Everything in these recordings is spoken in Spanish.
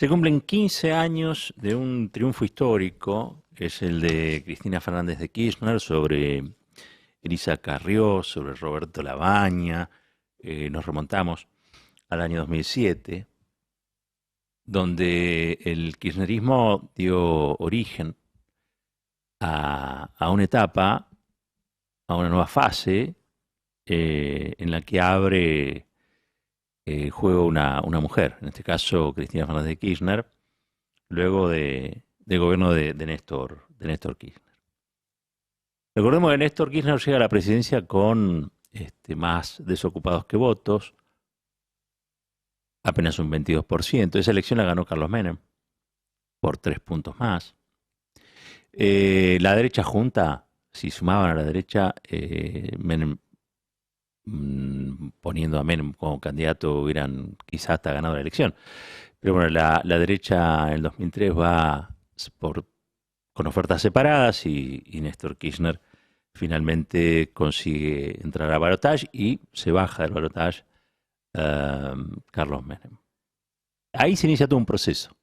Se cumplen 15 años de un triunfo histórico, que es el de Cristina Fernández de Kirchner sobre Elisa Carrió, sobre Roberto Labaña. Nos remontamos al año 2007, donde el kirchnerismo dio origen a una etapa, a una nueva fase, en la que abre juego una mujer, en este caso Cristina Fernández de Kirchner, luego del gobierno de Néstor Kirchner. Recordemos que Néstor Kirchner llega a la presidencia con más desocupados que votos, apenas un 22%. Esa elección la ganó Carlos Menem por 3 puntos más. La derecha junta, si sumaban a la derecha, Menem, poniendo a Menem como candidato, hubieran quizás hasta ganado la elección. Pero bueno, la derecha en el 2003 va con ofertas separadas y Néstor Kirchner finalmente consigue entrar al balotaje y se baja del balotaje Carlos Menem. Ahí se inicia todo un proceso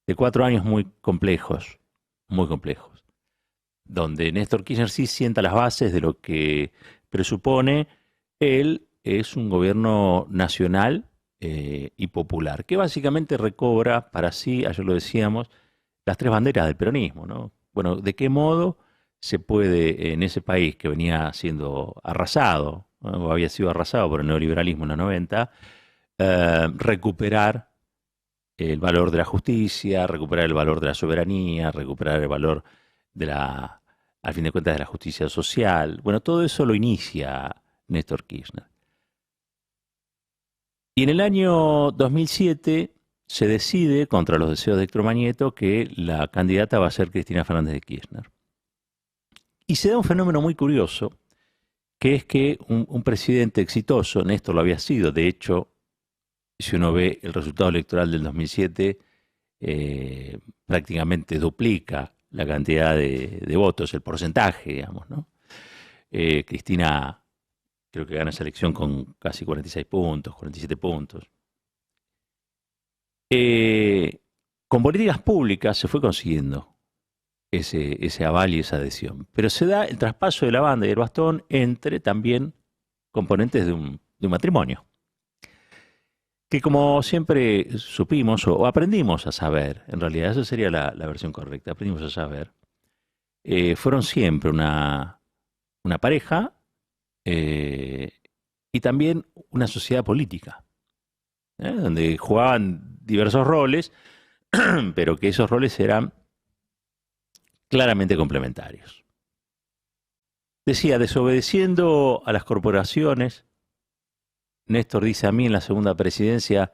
de 4 años muy complejos, donde Néstor Kirchner sí sienta las bases de lo que presupone él es un gobierno nacional y popular, que básicamente recobra para sí, ayer lo decíamos, las 3 banderas del peronismo, ¿no? Bueno, ¿de qué modo se puede en ese país que venía siendo arrasado, ¿no? O había sido arrasado por el neoliberalismo en los 90, recuperar el valor de la justicia, recuperar el valor de la soberanía, recuperar el valor de al fin de cuentas, de la justicia social? Bueno, todo eso lo inicia Néstor Kirchner. Y en el año 2007 se decide, contra los deseos de Héctor Mañeto, que la candidata va a ser Cristina Fernández de Kirchner. Y se da un fenómeno muy curioso, que es que un presidente exitoso, Néstor lo había sido, de hecho, si uno ve el resultado electoral del 2007, prácticamente duplica la cantidad de votos, el porcentaje, digamos, ¿no? Cristina creo que gana esa elección con casi 46 puntos, 47 puntos. Con políticas públicas se fue consiguiendo ese aval y esa adhesión. Pero se da el traspaso de la banda y el bastón entre también componentes de un matrimonio. Que como siempre supimos o aprendimos a saber, en realidad esa sería la versión correcta, aprendimos a saber, fueron siempre una pareja y también una sociedad política, donde jugaban diversos roles, pero que esos roles eran claramente complementarios. Decía, desobedeciendo a las corporaciones, Néstor dice: a mí en la segunda presidencia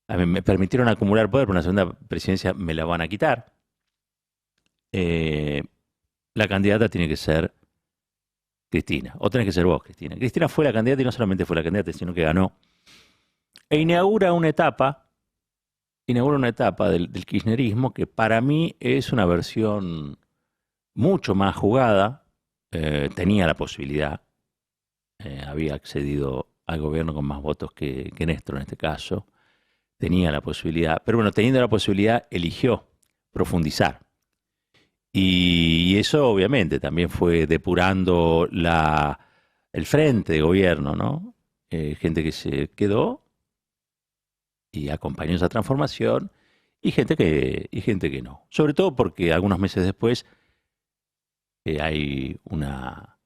a mí me permitieron acumular poder, pero en la segunda presidencia me la van a quitar. La candidata tiene que ser Cristina, o tenés que ser vos, Cristina. Cristina fue la candidata y no solamente fue la candidata, sino que ganó. E inaugura una etapa del kirchnerismo que para mí es una versión mucho más jugada. Tenía la posibilidad, había accedido al gobierno con más votos que Néstor en este caso, tenía la posibilidad, pero bueno, teniendo la posibilidad eligió profundizar. Y eso obviamente también fue depurando el frente de gobierno, ¿no? Gente que se quedó y acompañó esa transformación y gente que no. Sobre todo porque algunos meses después hay una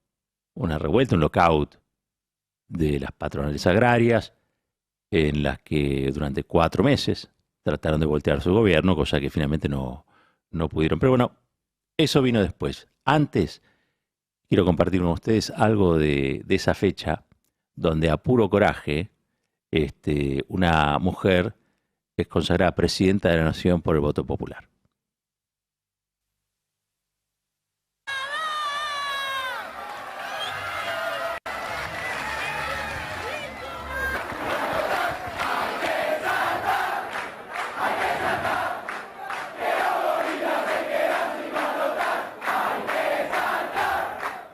revuelta, un lockout de las patronales agrarias en las que durante 4 meses trataron de voltear su gobierno, cosa que finalmente no pudieron. Pero bueno, eso vino después. Antes, quiero compartir con ustedes algo de esa fecha, donde a puro coraje, una mujer es consagrada presidenta de la Nación por el voto popular.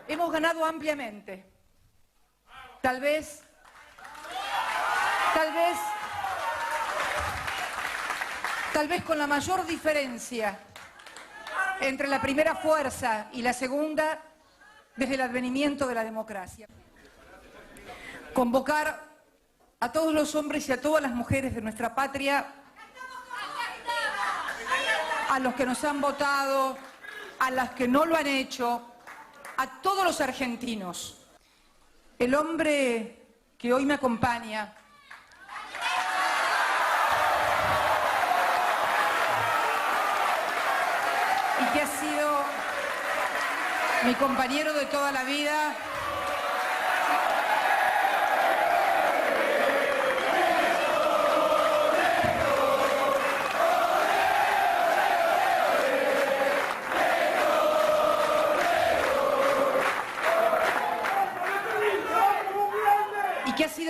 Hemos ganado ampliamente. Tal vez tal vez con la mayor diferencia entre la primera fuerza y la segunda desde el advenimiento de la democracia. Convocar a todos los hombres y a todas las mujeres de nuestra patria, a los que nos han votado, a las que no lo han hecho, a todos los argentinos. El hombre que hoy me acompaña y que ha sido mi compañero de toda la vida,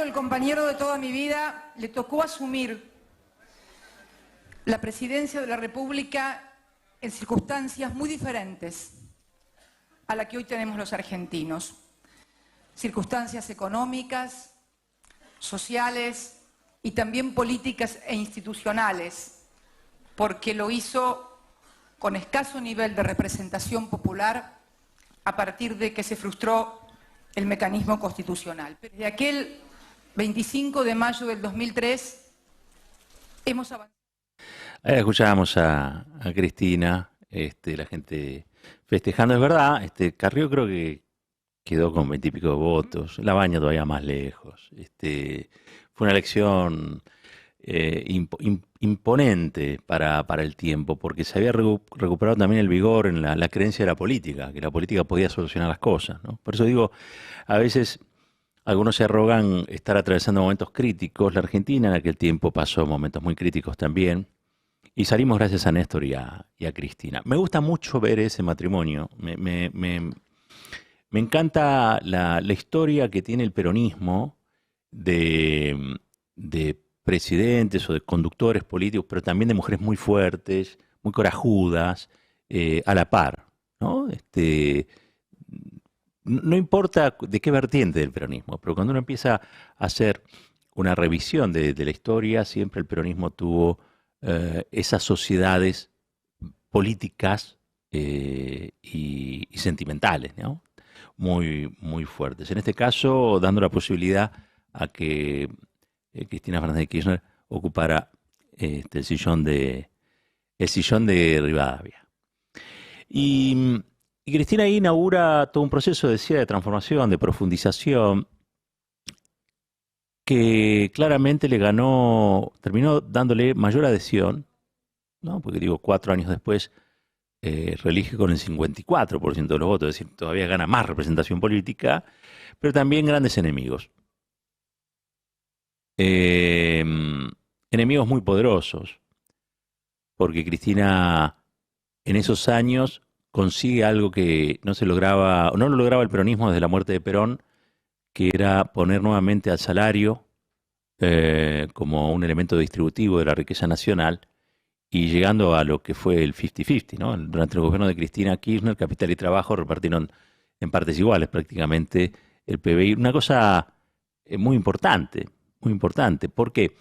el compañero de toda mi vida, le tocó asumir la presidencia de la República en circunstancias muy diferentes a la que hoy tenemos los argentinos. Circunstancias económicas, sociales y también políticas e institucionales, porque lo hizo con escaso nivel de representación popular a partir de que se frustró el mecanismo constitucional. Desde aquel 25 de mayo del 2003 hemos avanzado. Ahí escuchábamos a Cristina, la gente festejando. Es verdad, Carrió creo que quedó con 20 y pico de votos, La Baña todavía más lejos. Fue una elección imponente para el tiempo, porque se había recuperado también el vigor en la creencia de la política, que la política podía solucionar las cosas, ¿no? Por eso digo, a veces algunos se arrogan estar atravesando momentos críticos. La Argentina en aquel tiempo pasó momentos muy críticos también, y salimos gracias a Néstor y a Cristina. Me gusta mucho ver ese matrimonio. Me encanta la historia que tiene el peronismo de presidentes o de conductores políticos, pero también de mujeres muy fuertes, muy corajudas, a la par, ¿no? No importa de qué vertiente del peronismo, pero cuando uno empieza a hacer una revisión de la historia, siempre el peronismo tuvo esas sociedades políticas y sentimentales, ¿no? Muy, muy fuertes. En este caso, dando la posibilidad a que Cristina Fernández de Kirchner ocupara el sillón de Rivadavia. Y Cristina ahí inaugura todo un proceso, decía, de transformación, de profundización, que claramente terminó dándole mayor adhesión, ¿no? Porque digo, 4 años después reelige con el 54% de los votos, es decir, todavía gana más representación política, pero también grandes enemigos. Enemigos muy poderosos, porque Cristina en esos años consigue algo que no lo lograba el peronismo desde la muerte de Perón, que era poner nuevamente al salario como un elemento distributivo de la riqueza nacional, y llegando a lo que fue el 50-50, ¿no? Durante el gobierno de Cristina Kirchner, capital y trabajo repartieron en partes iguales prácticamente el PBI. Una cosa muy importante. Muy importante. ¿Por qué?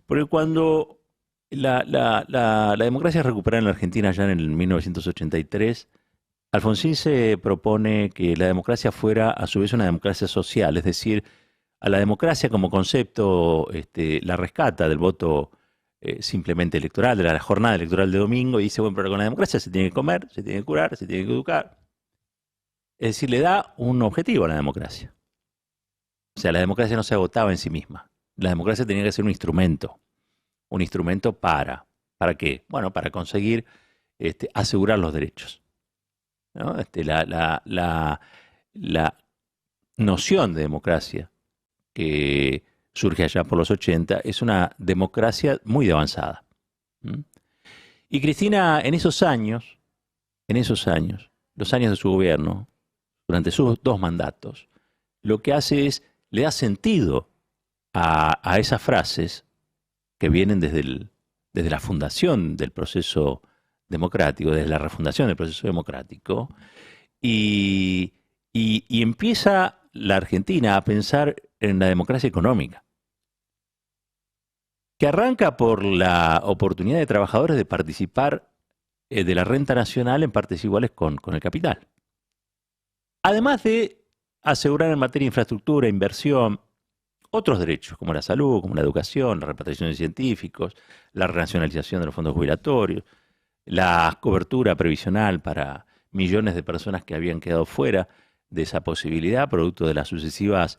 Porque cuando la democracia es recuperada en la Argentina ya en el 1983, Alfonsín se propone que la democracia fuera a su vez una democracia social, es decir, a la democracia como concepto la rescata del voto simplemente electoral, de la jornada electoral de domingo, y dice, bueno, pero con la democracia se tiene que comer, se tiene que curar, se tiene que educar. Es decir, le da un objetivo a la democracia. O sea, la democracia no se agotaba en sí misma. La democracia tenía que ser un instrumento ¿para qué? Bueno, para conseguir asegurar los derechos, ¿no? La noción de democracia que surge allá por los 80 es una democracia muy avanzada. Y Cristina en esos años, los años de su gobierno, durante sus 2 mandatos, lo que hace es, le da sentido a esas frases que vienen desde la fundación del proceso democrático, desde la refundación del proceso democrático, y empieza la Argentina a pensar en la democracia económica, que arranca por la oportunidad de trabajadores de participar de la renta nacional en partes iguales con el capital. Además de asegurar en materia de infraestructura, inversión, otros derechos como la salud, como la educación, la repatriación de científicos, la renacionalización de los fondos jubilatorios, la cobertura previsional para millones de personas que habían quedado fuera de esa posibilidad, producto de las sucesivas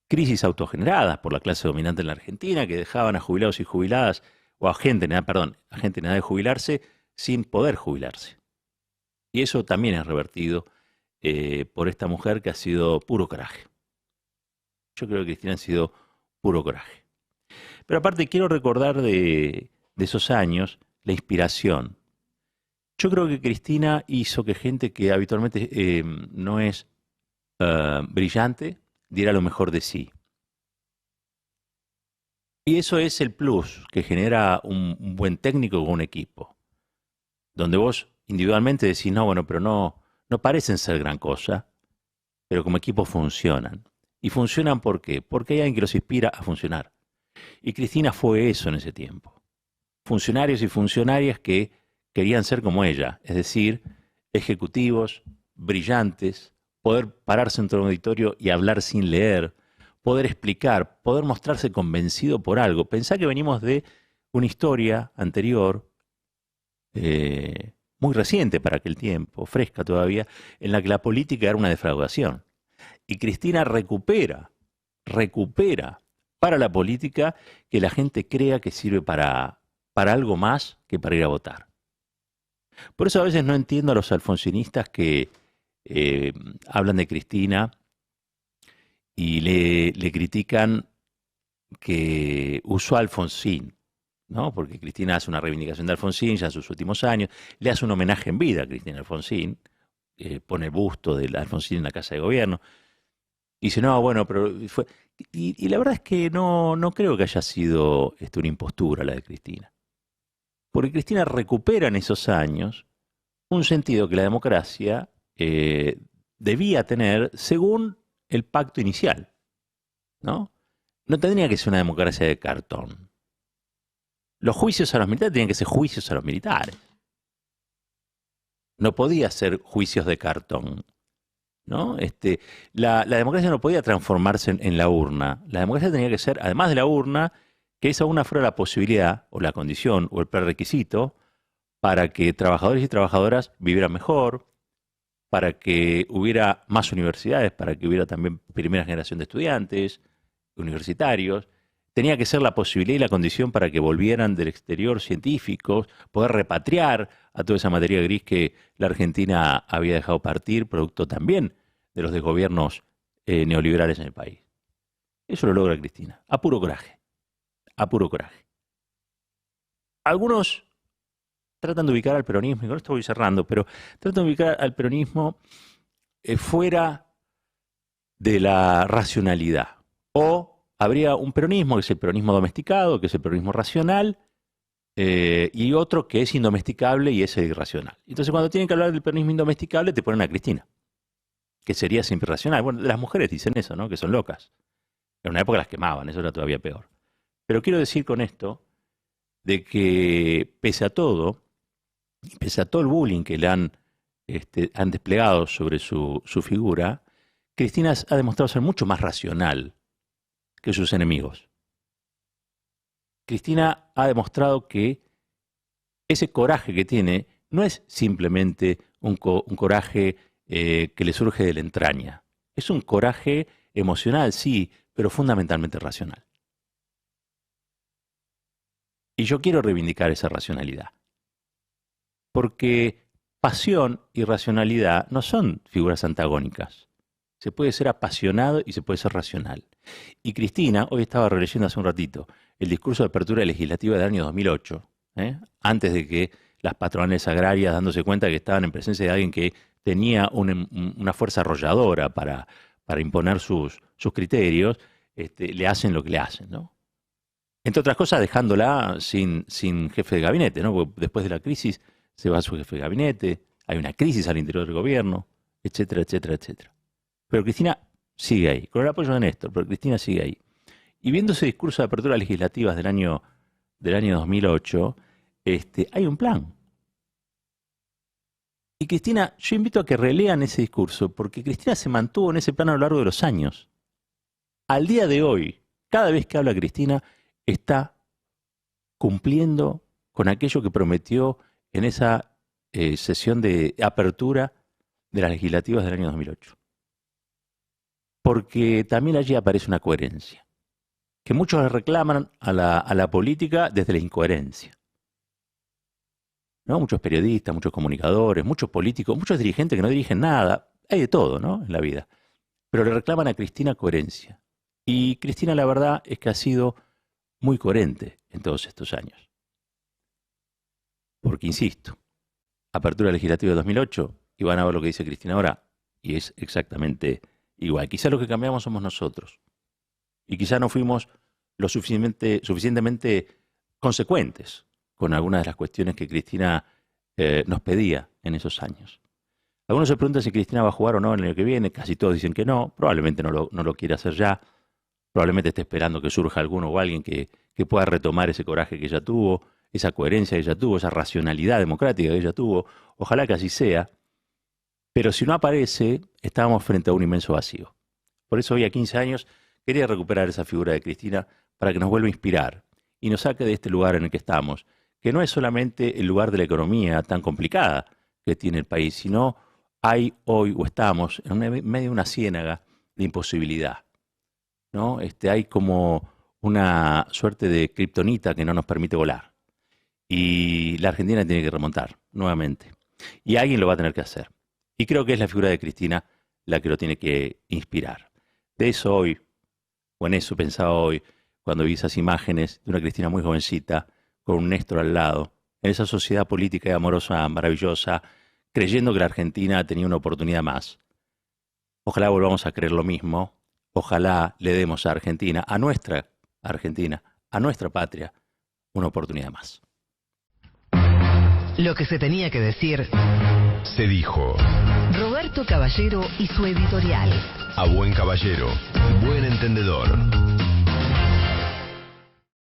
crisis autogeneradas por la clase dominante en la Argentina, que dejaban a jubilados y jubiladas, o a gente en edad de jubilarse, sin poder jubilarse. Y eso también es revertido por esta mujer que ha sido puro coraje. Yo creo que Cristina ha sido puro coraje. Pero aparte quiero recordar de esos años la inspiración. Yo creo que Cristina hizo que gente que habitualmente no es brillante diera lo mejor de sí. Y eso es el plus que genera un buen técnico con un equipo. Donde vos individualmente decís, no, bueno, pero no parecen ser gran cosa, pero como equipo funcionan. ¿Y funcionan por qué? Porque hay alguien que los inspira a funcionar. Y Cristina fue eso en ese tiempo. Funcionarios y funcionarias que querían ser como ella, es decir, ejecutivos, brillantes, poder pararse en un auditorio y hablar sin leer, poder explicar, poder mostrarse convencido por algo. Pensá que venimos de una historia anterior, muy reciente para aquel tiempo, fresca todavía, en la que la política era una defraudación. Y Cristina recupera para la política que la gente crea que sirve para algo más que para ir a votar. Por eso a veces no entiendo a los alfonsinistas que hablan de Cristina y le critican que usó a Alfonsín, ¿no? Porque Cristina hace una reivindicación de Alfonsín ya en sus últimos años, le hace un homenaje en vida a Cristina Alfonsín, pone el busto de Alfonsín en la Casa de Gobierno, y dice, no, bueno, pero fue... Y la verdad es que no creo que haya sido una impostura la de Cristina. Porque Cristina recupera en esos años un sentido que la democracia debía tener según el pacto inicial, ¿no? No tendría que ser una democracia de cartón. Los juicios a los militares tenían que ser juicios a los militares. No podía ser juicios de cartón, ¿no? La democracia no podía transformarse en la urna. La democracia tenía que ser, además de la urna, que esa urna fuera la posibilidad, o la condición, o el prerequisito para que trabajadores y trabajadoras vivieran mejor, para que hubiera más universidades, para que hubiera también primera generación de estudiantes, universitarios. Tenía que ser la posibilidad y la condición para que volvieran del exterior científicos, poder repatriar a toda esa materia gris que la Argentina había dejado partir, producto también de los desgobiernos neoliberales en el país. Eso lo logra Cristina, a puro coraje, a puro coraje. Algunos tratan de ubicar al peronismo, y con esto voy cerrando, pero tratan de ubicar al peronismo fuera de la racionalidad. O habría un peronismo, que es el peronismo domesticado, que es el peronismo racional, y otro que es indomesticable y es el irracional. Entonces cuando tienen que hablar del peronismo indomesticable te ponen a Cristina, que sería siempre racional. Bueno, las mujeres dicen eso, ¿no? Que son locas. En una época las quemaban, eso era todavía peor. Pero quiero decir con esto de que pese a todo, y pese a todo el bullying que le han desplegado sobre su figura, Cristina ha demostrado ser mucho más racional que sus enemigos. Cristina ha demostrado que ese coraje que tiene no es simplemente un coraje que le surge de la entraña. Es un coraje emocional, sí, pero fundamentalmente racional. Y yo quiero reivindicar esa racionalidad. Porque pasión y racionalidad no son figuras antagónicas. Se puede ser apasionado y se puede ser racional. Y Cristina, hoy estaba releyendo hace un ratito el discurso de apertura legislativa del año 2008, antes de que las patronales agrarias, dándose cuenta que estaban en presencia de alguien que tenía una fuerza arrolladora para imponer sus criterios, le hacen lo que le hacen, ¿no? Entre otras cosas, dejándola sin jefe de gabinete, ¿no? Porque después de la crisis se va su jefe de gabinete, hay una crisis al interior del gobierno, etcétera, etcétera, etcétera. Pero Cristina sigue ahí, con el apoyo de Néstor, pero Cristina sigue ahí. Y viendo ese discurso de apertura legislativas del año del año 2008, hay un plan. Y Cristina, yo invito a que relean ese discurso, porque Cristina se mantuvo en ese plan a lo largo de los años. Al día de hoy, cada vez que habla Cristina, está cumpliendo con aquello que prometió en esa sesión de apertura de las legislativas del año 2008. Porque también allí aparece una coherencia, que muchos le reclaman a la política desde la incoherencia. ¿No? Muchos periodistas, muchos comunicadores, muchos políticos, muchos dirigentes que no dirigen nada, hay de todo, ¿no?, en la vida. Pero le reclaman a Cristina coherencia. Y Cristina, la verdad, es que ha sido muy coherente en todos estos años. Porque, insisto, apertura legislativa de 2008, y van a ver lo que dice Cristina ahora, y es exactamente igual. Quizá lo que cambiamos somos nosotros. Y quizá no fuimos lo suficientemente consecuentes con algunas de las cuestiones que Cristina nos pedía en esos años. Algunos se preguntan si Cristina va a jugar o no en el año que viene. Casi todos dicen que no. Probablemente no lo quiera hacer ya. Probablemente esté esperando que surja alguno o alguien que pueda retomar ese coraje que ella tuvo, esa coherencia que ella tuvo, esa racionalidad democrática que ella tuvo. Ojalá que así sea. Pero si no aparece, estábamos frente a un inmenso vacío. Por eso hoy, a 15 años, quería recuperar esa figura de Cristina para que nos vuelva a inspirar y nos saque de este lugar en el que estamos, que no es solamente el lugar de la economía tan complicada que tiene el país, sino hay hoy, o estamos, en medio de una ciénaga de imposibilidad, ¿no? Hay como una suerte de kriptonita que no nos permite volar. Y la Argentina tiene que remontar nuevamente. Y alguien lo va a tener que hacer. Y creo que es la figura de Cristina la que lo tiene que inspirar. De eso hoy, o en eso pensaba hoy, cuando vi esas imágenes de una Cristina muy jovencita, con un Néstor al lado, en esa sociedad política y amorosa maravillosa, creyendo que la Argentina tenía una oportunidad más. Ojalá volvamos a creer lo mismo. Ojalá le demos a Argentina, a nuestra patria, una oportunidad más. Lo que se tenía que decir se dijo. Roberto Caballero y su editorial. A buen caballero, buen entendedor.